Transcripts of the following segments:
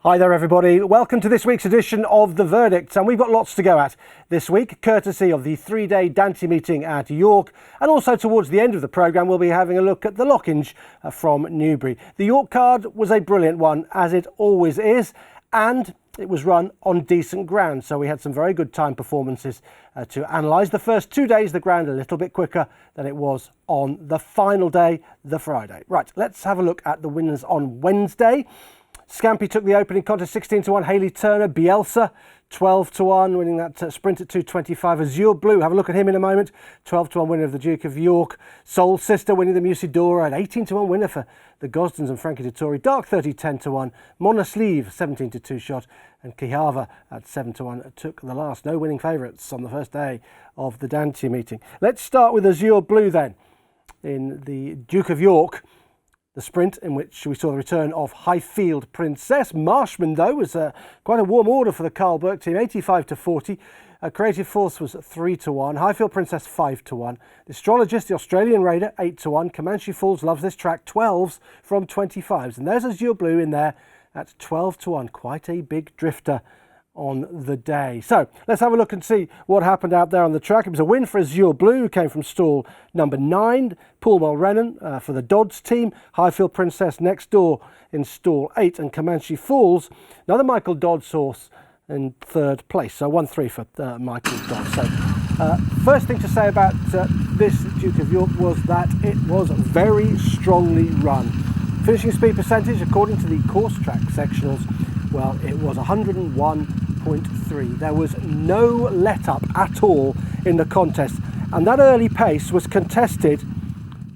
Hi there everybody, welcome to this week's edition of The Verdict, and we've got lots to go at this week, courtesy of the three-day Dante meeting at York, and also towards the end of the programme we'll be having a look at the Lockinge from Newbury. The York card was a brilliant one, as it always is, and it was run on decent ground, so we had some very good time performances to analyse. The first 2 days the ground a little bit quicker than it was on the final day, the Friday. Right, let's have a look at the winners on Wednesday. Scampi took the opening contest 16-1. Hayley Turner, Bielsa 12-1, winning that sprint at 2:25. Azure Blue, have a look at him in a moment. 12-1 winner of the Duke of York. Soul Sister winning the Musidora, an 18-1 winner for the Gosdens and Frankie Dettori. Dark 30 10-1. Mona Sleeve 17-2 shot, and Kihava at 7-1 took the last. No winning favourites on the first day of the Dante meeting. Let's start with Azure Blue then in the Duke of York. The sprint in which we saw the return of Highfield Princess. Marshman, though, was quite a warm order for the Carl Burke team, 85-40. Creative Force was 3-1. Highfield Princess 5-1. The Astrologist, the Australian Raider, 8-1. Comanche Falls loves this track, 12s from 25s. And there's Azure Blue in there at 12-1. Quite a big drifter on the day. So let's have a look and see what happened out there on the track. It was a win for Azure Blue, who came from stall number 9. Paul Mulrennan for the Dodds team. Highfield Princess next door in stall 8, and Comanche Falls, another Michael Dodds horse, in third place. So 1-3 for Michael Dodds. So first thing to say about this Duke of York was that it was very strongly run. Finishing speed percentage, according to the CourseTrack sectionals, well, it was 101.3. There was no let-up at all in the contest, and that early pace was contested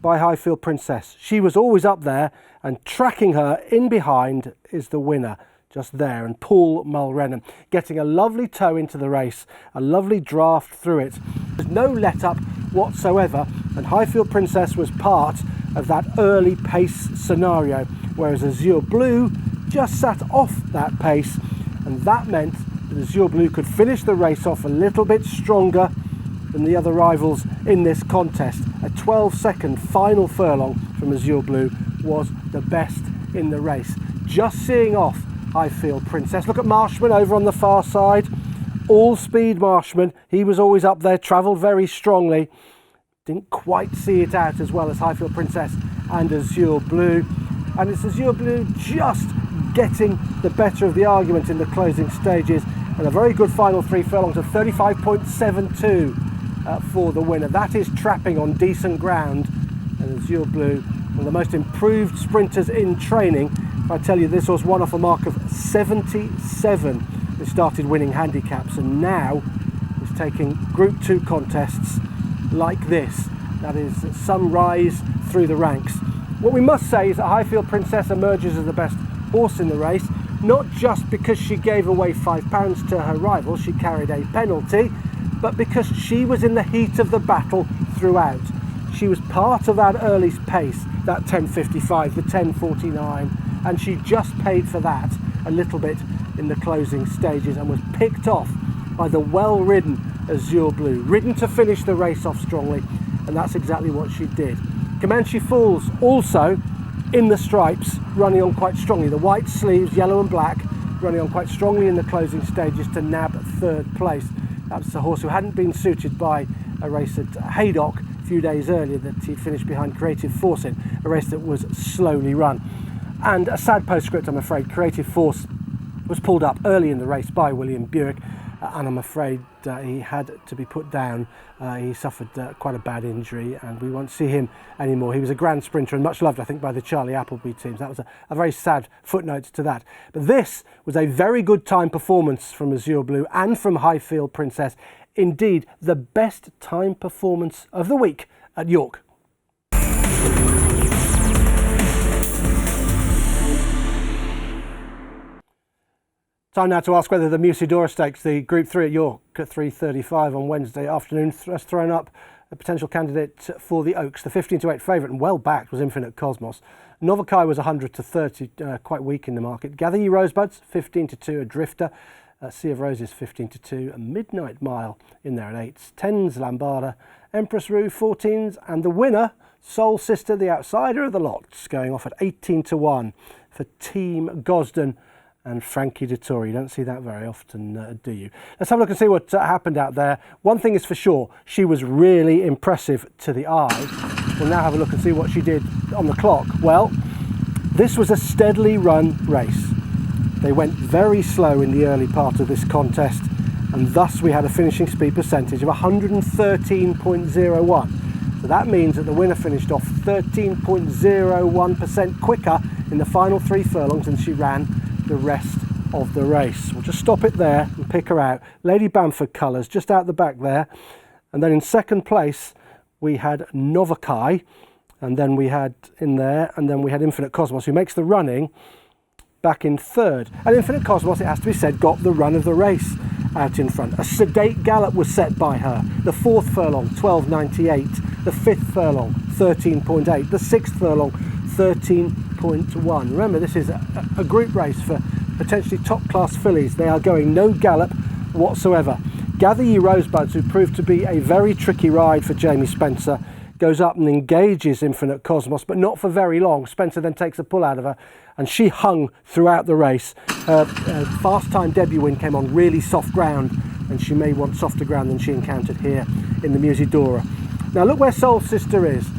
by Highfield Princess. She was always up there, and tracking her in behind is the winner, just there, and Paul Mulrennan getting a lovely toe into the race, a lovely draft through it. There's no let-up whatsoever, and Highfield Princess was part of that early pace scenario, whereas Azure Blue just sat off that pace, and that meant that Azure Blue could finish the race off a little bit stronger than the other rivals in this contest. A 12-second final furlong from Azure Blue was the best in the race, just seeing off Highfield Princess. Look at Marshman over on the far side. All speed Marshman, he was always up there, travelled very strongly. Didn't quite see it out as well as Highfield Princess and Azure Blue. And it's Azure Blue just getting the better of the argument in the closing stages, and a very good final 3 furlongs of 35.72 for the winner. That is trapping on decent ground, and Azure Blue, one of the most improved sprinters in training. If I tell you, this was one off a mark of 77. It started winning handicaps, and now is taking Group 2 contests like this. That is some rise through the ranks. What we must say is that Highfield Princess emerges as the best horse in the race, not just because she gave away £5 to her rival, she carried a penalty, but because she was in the heat of the battle throughout. She was part of that early pace, that 10.55, the 10.49, and she just paid for that a little bit in the closing stages and was picked off by the well-ridden Azure Blue, ridden to finish the race off strongly, and that's exactly what she did. Comanche Falls also in the stripes, running on quite strongly. The white sleeves, yellow and black, running on quite strongly in the closing stages to nab third place. That's a horse who hadn't been suited by a race at Haydock a few days earlier that he finished behind Creative Force in, a race that was slowly run. And a sad postscript, I'm afraid. Creative Force was pulled up early in the race by William Buick, and I'm afraid he had to be put down. He suffered quite a bad injury, and we won't see him anymore. He was a grand sprinter and much loved, I think, by the Charlie Appleby teams. That was a very sad footnote to that. But this was a very good time performance from Azure Blue and from Highfield Princess. Indeed, the best time performance of the week at York. Time now to ask whether the Musidora Stakes, the Group 3 at York at 3:35 on Wednesday afternoon, has thrown up a potential candidate for the Oaks. The 15-8 favourite and well backed was Infinite Cosmos. Novakai was 100-30, quite weak in the market. Gather Ye Rosebuds, 15-2, a drifter. Sea of Roses, 15-2, a Midnight Mile in there at 8s. 10s, Lambada, Empress Rue, 14s, and the winner, Soul Sister, the outsider of the lots, going off at 18-1 for Team Gosden and Frankie Dettori. You don't see that very often, do you? Let's have a look and see what happened out there. One thing is for sure, she was really impressive to the eye. We'll now have a look and see what she did on the clock. Well, this was a steadily run race. They went very slow in the early part of this contest, and thus we had a finishing speed percentage of 113.01. So that means that the winner finished off 13.01% quicker in the final 3 furlongs than she ran the rest of the race. We'll just stop it there and pick her out. Lady Bamford colours just out the back there. And then in second place, we had Novakai, and then we had in there, and then we had Infinite Cosmos, who makes the running, back in third. And Infinite Cosmos, it has to be said, got the run of the race out in front. A sedate gallop was set by her. The 4th furlong, 12.98. The 5th furlong, 13.8. The 6th furlong, 13.1. Remember, this is a group race for potentially top-class fillies. They are going no gallop whatsoever. Gather Ye Rosebuds, who proved to be a very tricky ride for Jamie Spencer, goes up and engages Infinite Cosmos, but not for very long. Spencer then takes a pull out of her, and she hung throughout the race. Her fast time debut win came on really soft ground, and she may want softer ground than she encountered here in the Musidora. Now look where Soul Sister is.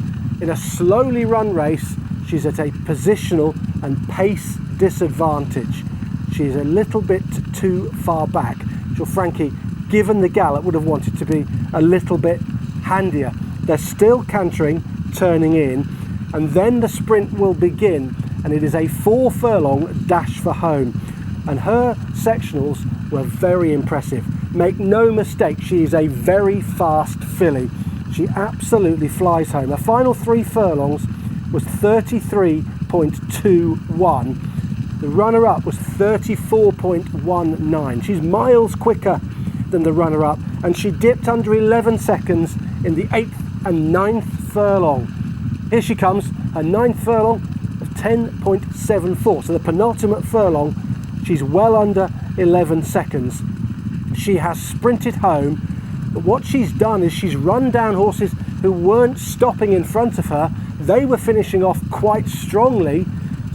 In a slowly run race, she's at a positional and pace disadvantage. She's a little bit too far back. So Frankie, given the gallop, would have wanted to be a little bit handier. They're still cantering, turning in, and then the sprint will begin, and it is a 4 furlong dash for home. And her sectionals were very impressive. Make no mistake, she is a very fast filly. She absolutely flies home. Her final 3 furlongs was 33.21. The runner-up was 34.19. She's miles quicker than the runner-up, and she dipped under 11 seconds in the 8th and 9th furlong. Here she comes, her 9th furlong of 10.74. So the penultimate furlong, she's well under 11 seconds. She has sprinted home, but what she's done is she's run down horses who weren't stopping in front of her. They were finishing off quite strongly,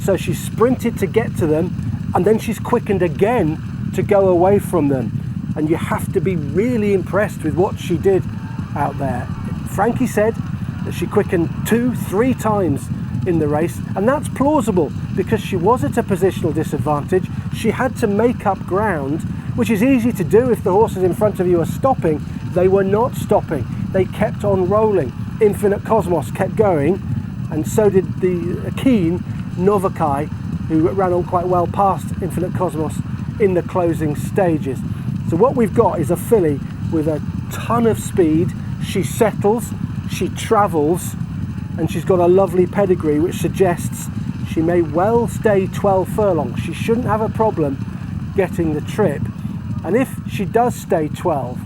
so she sprinted to get to them, and then she's quickened again to go away from them. And you have to be really impressed with what she did out there. Frankie said that she quickened 2-3 times in the race, and that's plausible because she was at a positional disadvantage. She had to make up ground, which is easy to do if the horses in front of you are stopping. They were not stopping. They kept on rolling. Infinite Cosmos kept going, and so did the keen Novakai, who ran on quite well past Infinite Cosmos in the closing stages. So what we've got is a filly with a ton of speed. She settles, she travels, and she's got a lovely pedigree which suggests she may well stay 12 furlongs. She shouldn't have a problem getting the trip. And if she does stay 12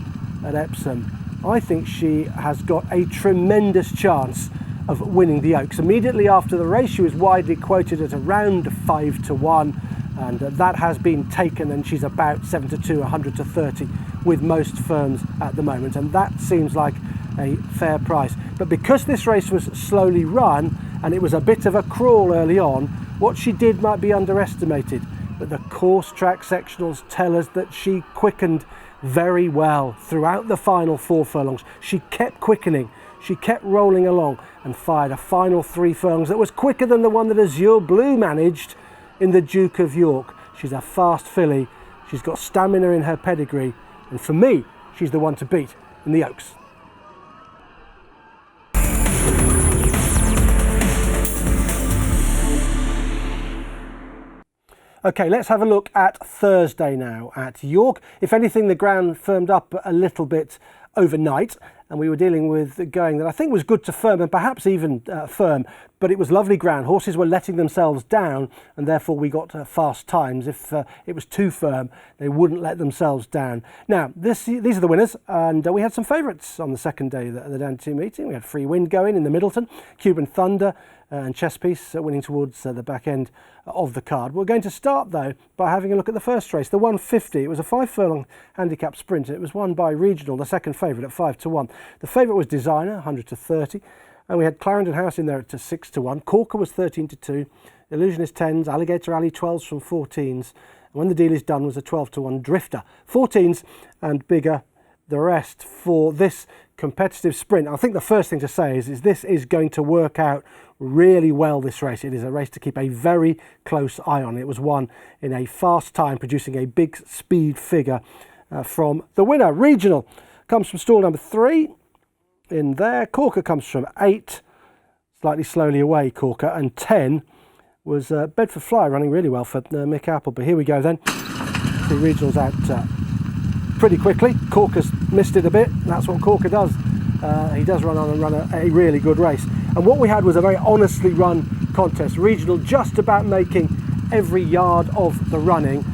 at Epsom, I think she has got a tremendous chance of winning the Oaks. Immediately after the race, she was widely quoted at around 5-1, and that has been taken, and she's about 7-2, 100-30 with most firms at the moment, and that seems like a fair price. But because this race was slowly run and it was a bit of a crawl early on, what she did might be underestimated, but the CourseTrack sectionals tell us that she quickened very well throughout the final 4 furlongs. She kept quickening, she kept rolling along, and fired a final 3 furlongs that was quicker than the one that Azure Blue managed in the Duke of York. She's a fast filly, she's got stamina in her pedigree, and for me, she's the one to beat in the Oaks. Okay, let's have a look at Thursday now at York. If anything, the ground firmed up a little bit overnight, and we were dealing with going that I think was good to firm, and perhaps even firm, but it was lovely ground. Horses were letting themselves down, and therefore we got fast times. If it was too firm, they wouldn't let themselves down. Now, these are the winners, and we had some favourites on the second day of the Dante meeting. We had Free Wind going in the Middleton, Cuban Thunder, and Chesspiece winning towards the back end of the card. We're going to start though by having a look at the first race, the 150. It was a 5 furlong handicap sprint, and it was won by Regional, the second favourite, at 5-1. The favourite was Designer, 100-30, and we had Clarendon House in there at 6-1. Corker was 13-2, Illusionist 10s, Alligator Alley 12s from 14s, And when the deal is done was a 12-to-1 drifter. 14s and bigger the rest for this competitive sprint. I think the first thing to say is this is going to work out really well, this race. It is a race to keep a very close eye on. It was won in a fast time, producing a big speed figure from the winner. Regional comes from stall number 3 in there. Corker comes from 8, slightly slowly away, Corker, and 10 was Bedford Fly, running really well for Mick Apple. But here we go then. The regionals out pretty quickly. Corker's missed it a bit, and that's what Corker does. He does run on and run a really good race. And what we had was a very honestly run contest. Regional just about making every yard of the running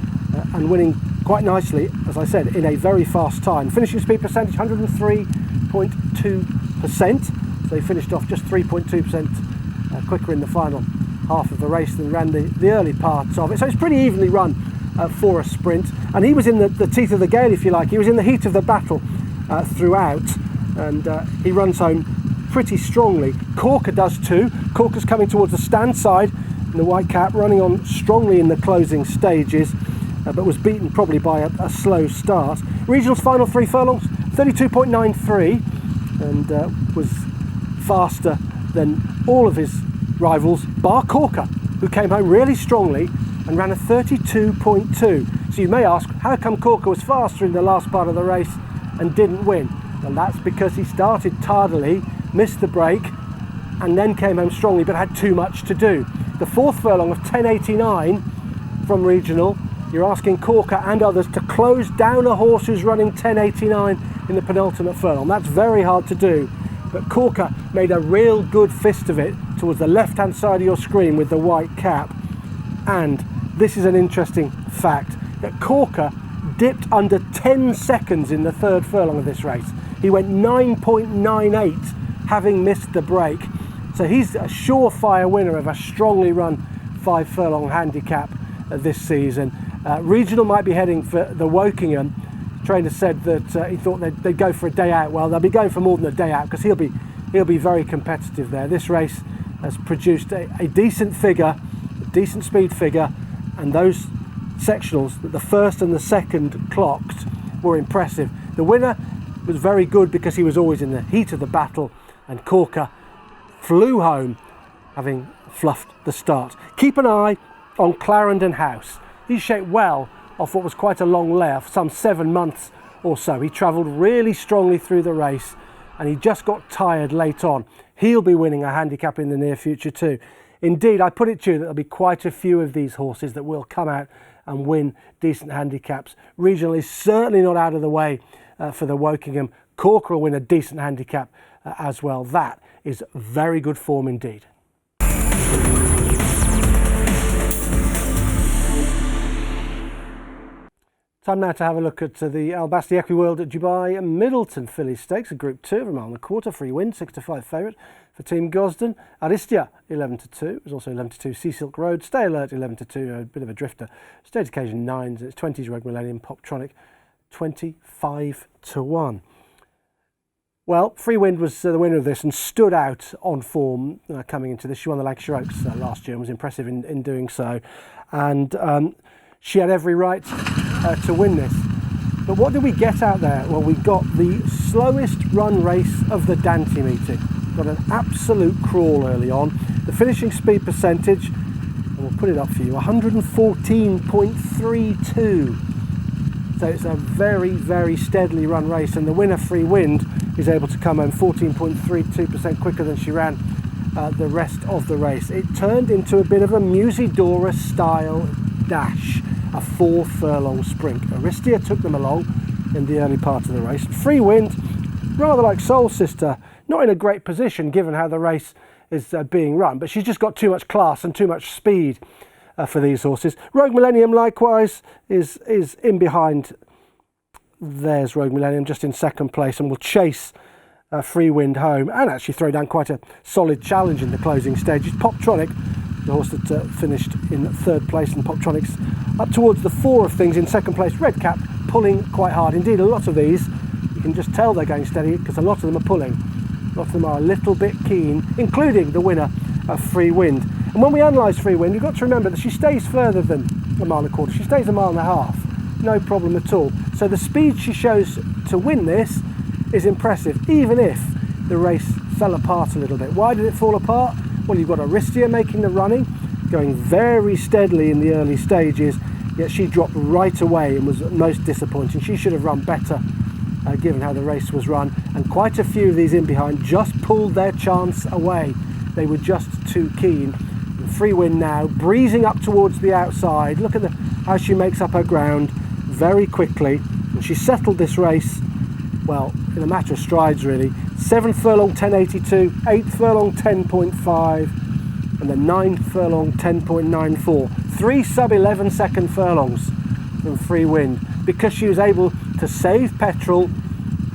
and winning quite nicely, as I said, in a very fast time. Finishing speed percentage 103.2%. So he finished off just 3.2% quicker in the final half of the race than ran the early parts of it. So it's pretty evenly run for a sprint. And he was in the teeth of the gale, if you like. He was in the heat of the battle throughout. And he runs home pretty strongly. Corker does too. Corker's coming towards the stand side in the white cap, running on strongly in the closing stages, but was beaten probably by a slow start. Regional's final 3 furlongs, 32.93, and was faster than all of his rivals, bar Corker, who came home really strongly and ran a 32.2. So you may ask, how come Corker was faster in the last part of the race and didn't win? Well, that's because he started tardily, missed the break, and then came home strongly, but had too much to do. The 4th furlong of 10.89 from Regional, you're asking Corker and others to close down a horse who's running 10.89 in the penultimate furlong. That's very hard to do, but Corker made a real good fist of it towards the left-hand side of your screen with the white cap. And this is an interesting fact, that Corker dipped under 10 seconds in the 3rd furlong of this race. He went 9.98, having missed the break. So he's a surefire winner of a strongly run 5 furlong handicap this season. Regional might be heading for the Wokingham. Trainer said that he thought they'd go for a day out. Well, they'll be going for more than a day out because he'll be very competitive there. This race has produced a decent figure, a decent speed figure, and those sectionals that the 1st and the 2nd clocked were impressive. The winner was very good because he was always in the heat of the battle, and Corker flew home having fluffed the start. Keep an eye on Clarendon House. He's shaped well off what was quite a long layoff, some 7 months or so. He travelled really strongly through the race and he just got tired late on. He'll be winning a handicap in the near future too. Indeed, I put it to you that there'll be quite a few of these horses that will come out and win decent handicaps. Regional is certainly not out of the way for the Wokingham. Corker will win a decent handicap as well. That is very good form indeed. Time now to have a look at the Al Basti Equiworld at Dubai Middleton Filly Stakes, a Group 2 of a mile and a quarter, free win, 6-5 favourite for Team Gosden. Aristia 11-2, it was also 11-2 Sea Silk Road, Stay Alert 11-2, a bit of a drifter, Stage Occasion 9s, it's 20s Rogue Millennium, Poptronic 25-1. Well, Free Wind was the winner of this and stood out on form coming into this. She won the Lancashire Oaks last year and was impressive in doing so. And she had every right to win this. But what did we get out there? Well, we got the slowest run race of the Dante meeting. Got an absolute crawl early on. The finishing speed percentage, and we'll put it up for you, 114.32. So it's a very, very steadily run race, and the winner, Free Wind, is able to come home 14.32% quicker than she ran the rest of the race. It turned into a bit of a Musidora style dash, a 4 furlong sprint. Aristia took them along in the early part of the race. Free Wind, rather like Soul Sister, not in a great position given how the race is being run, but she's just got too much class and too much speed for these horses. Rogue Millennium likewise is in behind. There's Rogue Millennium just in 2nd place and will chase Free Wind home and actually throw down quite a solid challenge in the closing stages. Poptronic, the horse that finished in 3rd place, and Poptronic's up towards the 4 of things in 2nd place. Red Cap pulling quite hard. Indeed, a lot of these, you can just tell they're going steady because a lot of them are pulling. A lot of them are a little bit keen, including the winner of Free Wind. And when we analyse Free Wind, you've got to remember that she stays further than a mile and a quarter. She stays a mile and a half, no problem at all. So the speed she shows to win this is impressive, even if the race fell apart a little bit. Why did it fall apart? Well, you've got Aristia making the running, going very steadily in the early stages, yet she dropped right away and was most disappointing. She should have run better, given how the race was run, and quite a few of these in behind just pulled their chance away. They were just too keen. Free Wind now, breezing up towards the outside. Look at how she makes up her ground very quickly, and she settled this race, well, in a matter of strides really. 7th furlong 10.82, 8th furlong 10.5, and the 9th furlong 10.94. 3 sub-11 second furlongs from Free Wind, because she was able to save petrol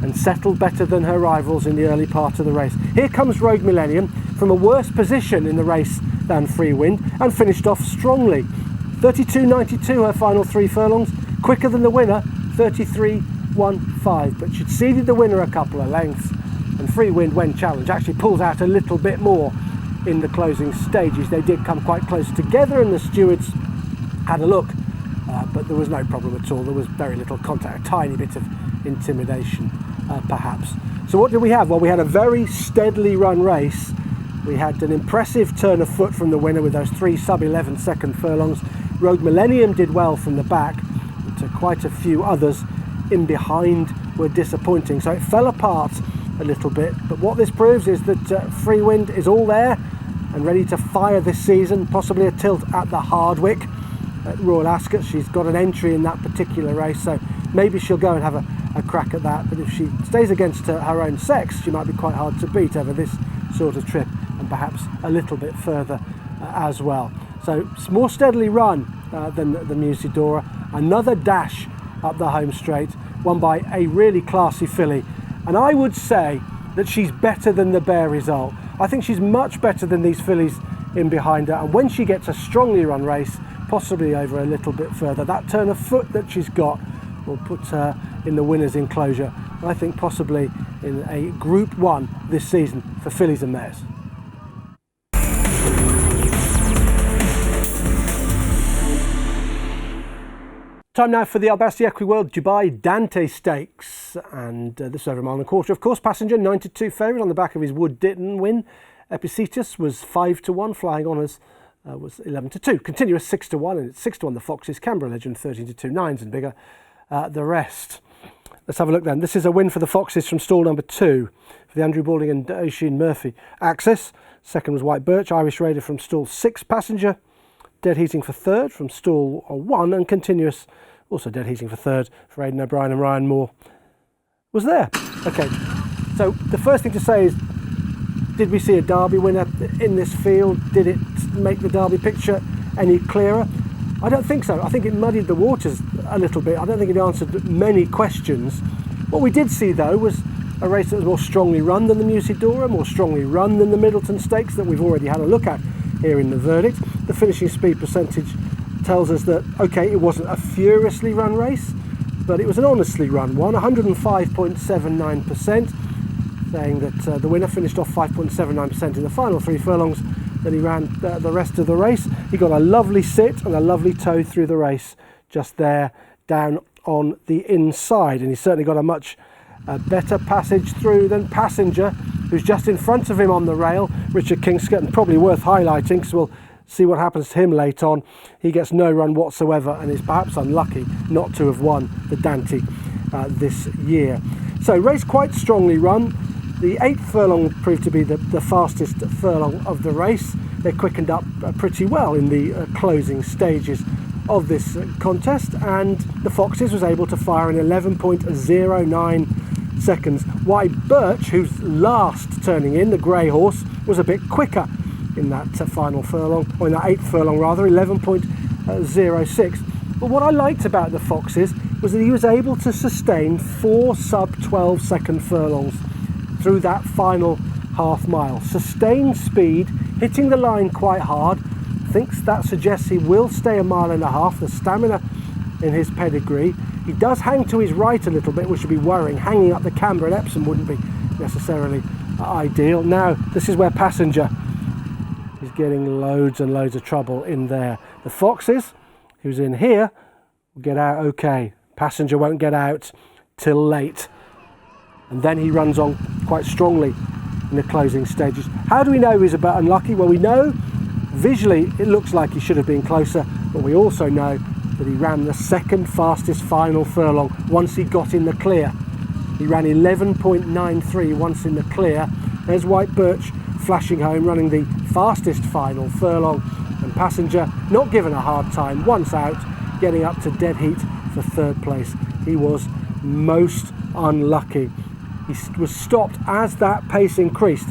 and settled better than her rivals in the early part of the race. Here comes Rogue Millennium from a worse position in the race than Free Wind, and finished off strongly. 32.92 her final 3 furlongs, quicker than the winner, 33.15, but she'd ceded the winner a couple of lengths, and Free Wind, when challenged, actually pulls out a little bit more in the closing stages. They did come quite close together, and the stewards had a look, but there was no problem at all. There was very little contact, a tiny bit of intimidation perhaps. So what did we have? Well, we had a very steadily run race. We had an impressive turn of foot from the winner with those 3 sub-11 second furlongs. Rogue Millennium did well from the back, but quite a few others in behind were disappointing. So it fell apart a little bit, but what this proves is that Free Wind is all there and ready to fire this season, possibly a tilt at the Hardwick at Royal Ascot. She's got an entry in that particular race, so maybe she'll go and have a crack at that, but if she stays against her own sex, she might be quite hard to beat over this sort of trip, and perhaps a little bit further as well. So it's more steadily run than the Musidora. Another dash up the home straight, won by a really classy filly, and I would say that she's better than the Bear Result. I think she's much better than these fillies in behind her, and when she gets a strongly run race, possibly over a little bit further, that turn of foot that she's got will put her in the winner's enclosure, I think possibly in a Group 1 this season for fillies and mares. Time now for the Albassi Equiworld Dubai Dante Stakes, and this is over a mile and a quarter. Of course, Passenger 9-2 favourite on the back of his Wood Ditton win. Epictetus was 5-1, Flying Honours was 11-2, Continuous 6-1, and it's 6-1 the Foxes, Canberra Legend 13-2, 9s and bigger the rest. Let's have a look then. This is a win for the Foxes from stall number 2 for the Andrew Balding and Oisin Murphy Axis. Second was White Birch, Irish Raider from stall 6, Passenger dead heating for 3rd from stall 1, and Continuous also dead heating for 3rd for Aidan O'Brien and Ryan Moore was there. Okay, so the first thing to say is, did we see a Derby winner in this field? Did it make the Derby picture any clearer? I don't think so. I think it muddied the waters a little bit. I don't think it answered many questions. What we did see though was a race that was more strongly run than the Musidora, more strongly run than the Middleton Stakes that we've already had a look at here in the verdict. The finishing speed percentage tells us that, okay, it wasn't a furiously run race, but it was an honestly run one, 105.79%, saying that the winner finished off 5.79% in the final 3 furlongs. Then he ran the rest of the race. He got a lovely sit and a lovely toe through the race just there down on the inside, and he's certainly got a much better passage through than Passenger, who's just in front of him on the rail, Richard Kingscott, and probably worth highlighting because we'll see what happens to him late on. He gets no run whatsoever and is perhaps unlucky not to have won the Dante this year. So race quite strongly run. The 8th furlong proved to be the fastest furlong of the race. They quickened up pretty well in the closing stages of this contest, and the Foxes was able to fire in 11.09 seconds. White Birch, who's last turning in, the grey horse, was a bit quicker in that final furlong, or in that 8th furlong rather, 11.06. But what I liked about the Foxes was that he was able to sustain 4 sub-12 second furlongs through that final half mile. Sustained speed, hitting the line quite hard. Thinks that suggests he will stay a mile and a half. The stamina in his pedigree. He does hang to his right a little bit, which would be worrying. Hanging up the camber at Epsom wouldn't be necessarily ideal. Now, this is where Passenger is getting loads and loads of trouble in there. The Foxes, who's in here, will get out okay. Passenger won't get out till late. And then he runs on quite strongly in the closing stages. How do we know he's a bit unlucky? Well, we know visually it looks like he should have been closer, but we also know that he ran the second fastest final furlong once he got in the clear. He ran 11.93 once in the clear. There's White Birch flashing home, running the fastest final furlong, and Passenger not given a hard time, once out, getting up to dead heat for third place. He was most unlucky. He was stopped as that pace increased.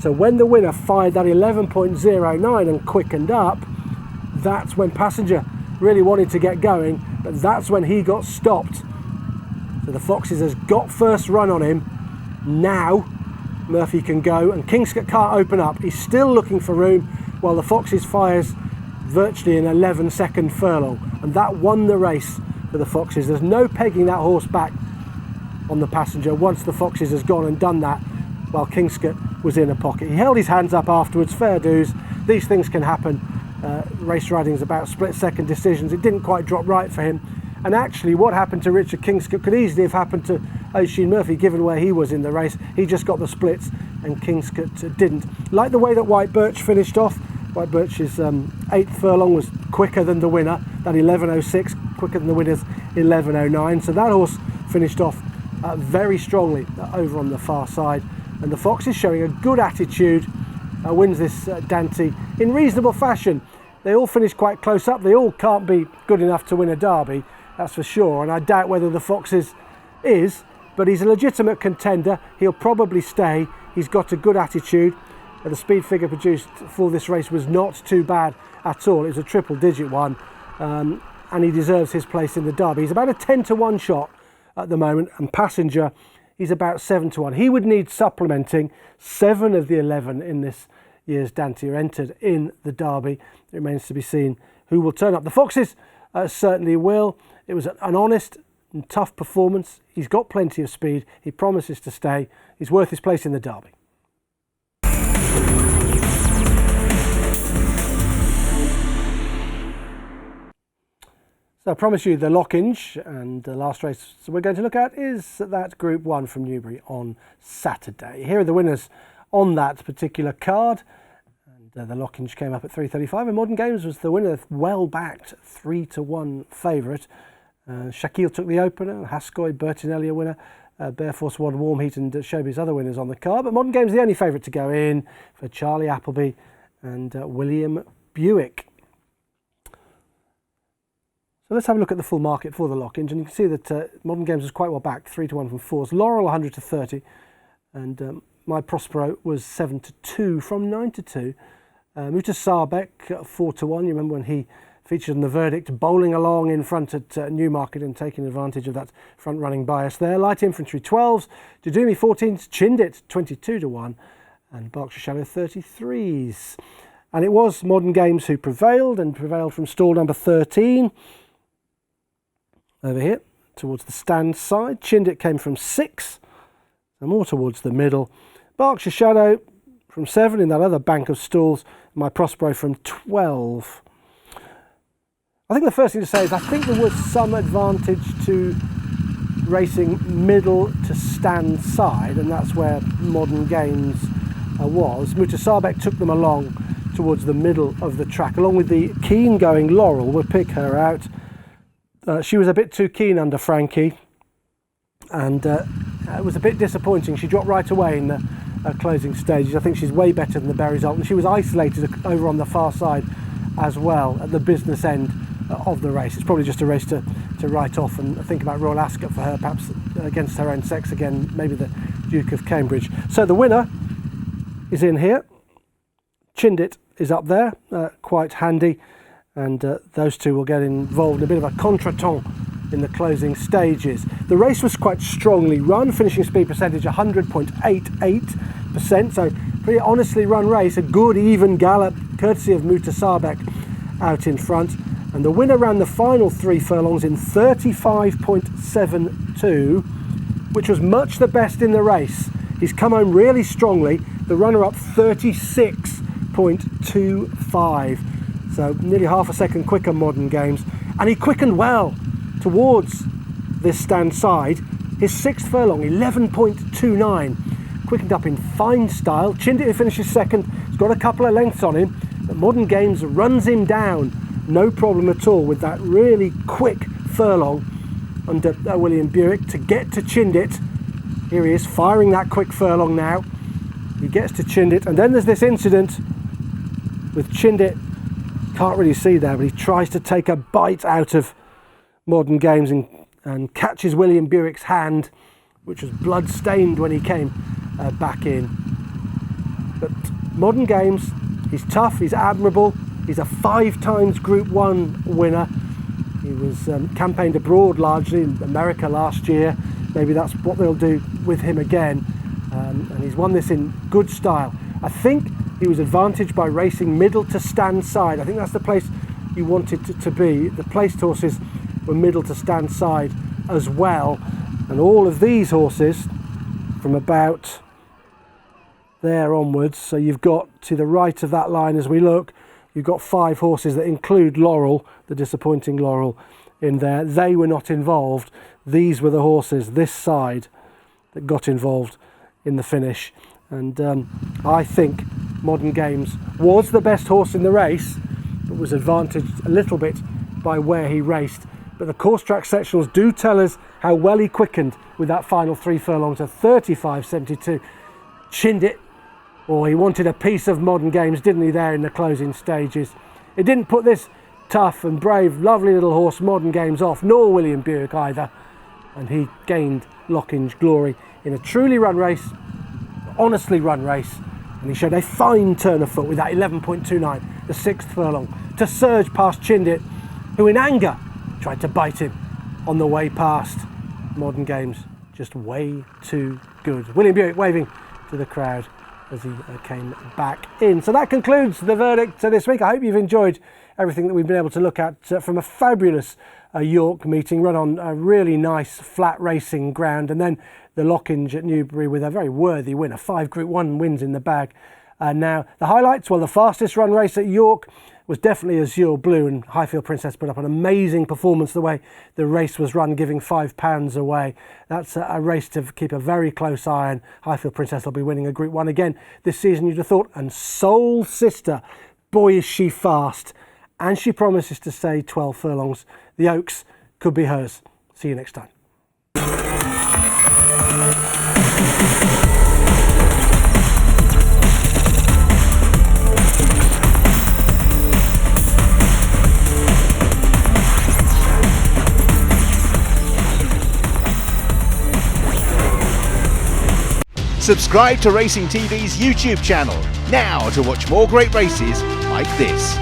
So when the winner fired that 11.09 and quickened up, that's when Passenger really wanted to get going, but that's when he got stopped. So the Foxes has got first run on him. Now Murphy can go, and Kingscote can't open up. He's still looking for room while the Foxes fires virtually an 11-second furlong, and that won the race for the Foxes. There's no pegging that horse back on the Passenger once the Foxes has gone and done that, while Kingscote was in a pocket. He held his hands up afterwards, fair dues. These things can happen. Race riding is about split-second decisions. It didn't quite drop right for him. And actually what happened to Richard Kingscote could easily have happened to Oisin Murphy, given where he was in the race. He just got the splits and Kingscote didn't. Like the way that White Birch finished off. White Birch's 8th furlong was quicker than the winner, that 11.06, quicker than the winner's 11.09. So that horse finished off very strongly over on the far side. And the Foxes, showing a good attitude, wins this Dante in reasonable fashion. They all finished quite close up. They all can't be good enough to win a derby, that's for sure. And I doubt whether the Foxes is, but he's a legitimate contender. He'll probably stay. He's got a good attitude. The speed figure produced for this race was not too bad at all. It was a triple-digit one, and he deserves his place in the derby. He's about a 10-to-1 shot at the moment, and Passenger, he's about 7-to-1. He would need supplementing. 7 of the 11 in this year's Dante are entered in the derby. It remains to be seen who will turn up. The Foxes certainly will. It was an honest and tough performance. He's got plenty of speed. He promises to stay. He's worth his place in the derby. So I promise you the Lockinge, and the last race we're going to look at is that Group 1 from Newbury on Saturday. Here are the winners on that particular card. And the Lockinge came up at 3.35, and Modern Games was the winner, well-backed 3-to-1 favourite. Shaquille took the opener, Hascoy, Bertinelli a winner, Bearforce won Warm Heat and Showbiz other winners on the card. But Modern Games the only favourite to go in for Charlie Appleby and William Buick. So let's have a look at the full market for the Lockinge, and you can see that Modern Games was quite well backed, 3-to-1 from fours. Laurel 100-30, and My Prospero was 7-2 from 9-2. Mutasabek 4-1. You remember when he featured in the Verdict, bowling along in front at Newmarket and taking advantage of that front-running bias there. Light Infantry 12s, Dudumi 14s, Chindit 22-1, and Berkshire Shadow 33s. And it was Modern Games who prevailed, and prevailed from stall number 13. Over here, towards the stand side. Chindit came from 6, and more towards the middle. Berkshire Shadow from 7 in that other bank of stalls. My Prospero from 12. I think the first thing to say is I think there was some advantage to racing middle to stand side, and that's where Modern Games was. Mutasabek took them along towards the middle of the track, along with the keen-going Laurel. We'll pick her out. She was a bit too keen under Frankie, and it was a bit disappointing. She dropped right away in the closing stages. I think she's way better than the Berries Alt, and she was isolated over on the far side as well at the business end of the race. It's probably just a race to write off and think about Royal Ascot for her, perhaps against her own sex again, maybe the Duke of Cambridge. So the winner is in here. Chindit is up there, quite handy. And those two will get involved in a bit of a contretemps in the closing stages. The race was quite strongly run, finishing speed percentage 100.88%, so pretty honestly run race, a good even gallop, courtesy of Mutasabek out in front. And the winner ran the final 3 furlongs in 35.72, which was much the best in the race. He's come home really strongly. The runner-up 36.25. So nearly half a second quicker Modern Games. and he quickened well towards this stand side. His 6th furlong, 11.29, quickened up in fine style. Chinned it, who finishes second. He's got a couple of lengths on him, but Modern Games runs him down, no problem at all, with that really quick furlong under William Buick to get to Chindit. Here he is firing that quick furlong now. He gets to Chindit, and then there's this incident with Chindit. Can't really see there, but he tries to take a bite out of Modern Games and catches William Buick's hand, which was blood stained when he came back in. But Modern Games, he's tough, he's admirable. He's a 5 times Group 1 winner. He was campaigned abroad largely in America last year. Maybe that's what they'll do with him again. And he's won this in good style. I think he was advantaged by racing middle to stand side. I think that's the place you wanted to be. The placed horses were middle to stand side as well. And all of these horses from about there onwards, so you've got to the right of that line as we look, you've got 5 horses that include Laurel, the disappointing Laurel, in there. They were not involved. These were the horses this side that got involved in the finish. And I think Modern Games was the best horse in the race, but was advantaged a little bit by where he raced. But the CourseTrack sectionals do tell us how well he quickened with that final 3 furlongs of 35.72. Chinned it, or he wanted a piece of Modern Games, didn't he, there in the closing stages. It didn't put this tough and brave, lovely little horse Modern Games off, nor William Buick either. And he gained Lockinge glory in a truly run race, honestly run race. And he showed a fine turn of foot with that 11.29, the 6th furlong, to surge past Chindit, who in anger tried to bite him on the way past. Modern Games, just way too good. William Buick waving to the crowd as he came back in. So that concludes the verdict this week. I hope you've enjoyed everything that we've been able to look at from a fabulous York meeting run on a really nice flat racing ground, and then the Lockinge at Newbury with a very worthy winner. 5 Group 1 wins in the bag. Now the highlights, well, the fastest run race at York was definitely Azure Blue, and Highfield Princess put up an amazing performance the way the race was run, giving £5 away. That's a race to keep a very close eye on. Highfield Princess will be winning a Group 1 again this season, you'd have thought. And Soul Sister, boy is she fast, and she promises to stay 12 furlongs. The Oaks could be hers. See you next time. Subscribe to Racing TV's YouTube channel now to watch more great races like this.